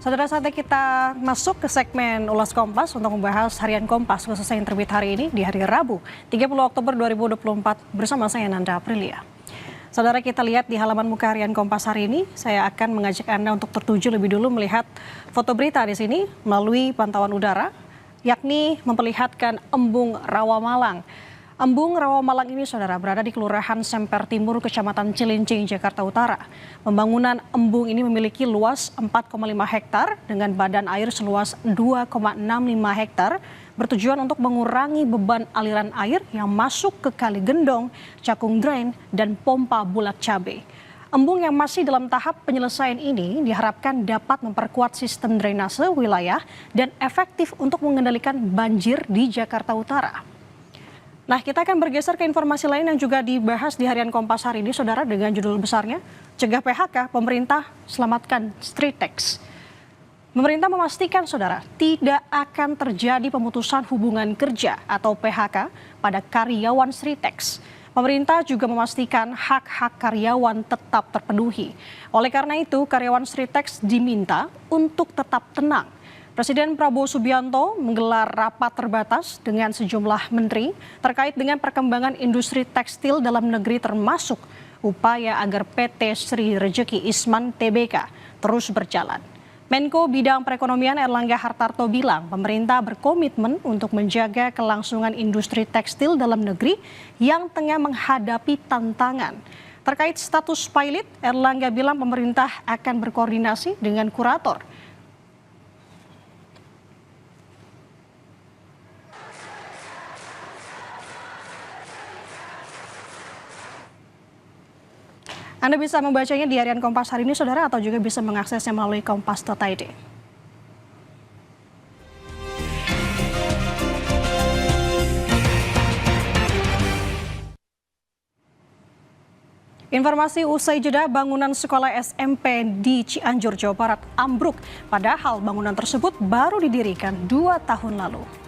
Saudara, saatnya kita masuk ke segmen Ulas Kompas untuk membahas harian Kompas khususnya yang terbit hari ini di hari Rabu 30 Oktober 2024 bersama saya Nanda Aprilia. Saudara, kita lihat di halaman muka harian Kompas hari ini, saya akan mengajak Anda untuk tertuju lebih dulu melihat foto berita di sini melalui pantauan udara, yakni memperlihatkan Embung Rawamalang. Embung Rawamalang ini, saudara, berada di Kelurahan Semper Timur, Kecamatan Cilincing, Jakarta Utara. Pembangunan embung ini memiliki luas 4,5 hektar dengan badan air seluas 2,65 hektar, bertujuan untuk mengurangi beban aliran air yang masuk ke Kali Gendong, Cakung Drain, dan pompa Bulak Cabe. Embung yang masih dalam tahap penyelesaian ini diharapkan dapat memperkuat sistem drainase wilayah dan efektif untuk mengendalikan banjir di Jakarta Utara. Nah, kita akan bergeser ke informasi lain yang juga dibahas di harian Kompas hari ini, saudara, dengan judul besarnya, Cegah PHK, Pemerintah Selamatkan Stritex. Pemerintah memastikan, saudara, tidak akan terjadi pemutusan hubungan kerja atau PHK pada karyawan Stritex. Pemerintah juga memastikan hak-hak karyawan tetap terpenuhi. Oleh karena itu, karyawan Stritex diminta untuk tetap tenang. Presiden Prabowo Subianto menggelar rapat terbatas dengan sejumlah menteri terkait dengan perkembangan industri tekstil dalam negeri, termasuk upaya agar PT Sri Rejeki Isman Tbk terus berjalan. Menko Bidang Perekonomian Erlangga Hartarto bilang pemerintah berkomitmen untuk menjaga kelangsungan industri tekstil dalam negeri yang tengah menghadapi tantangan. Terkait status pilot, Erlangga bilang pemerintah akan berkoordinasi dengan kurator. Anda bisa membacanya di harian Kompas hari ini, saudara, atau juga bisa mengaksesnya melalui kompas.id. Informasi usai jeda, bangunan sekolah SMP di Cianjur, Jawa Barat ambruk. Padahal bangunan tersebut baru didirikan 2 tahun lalu.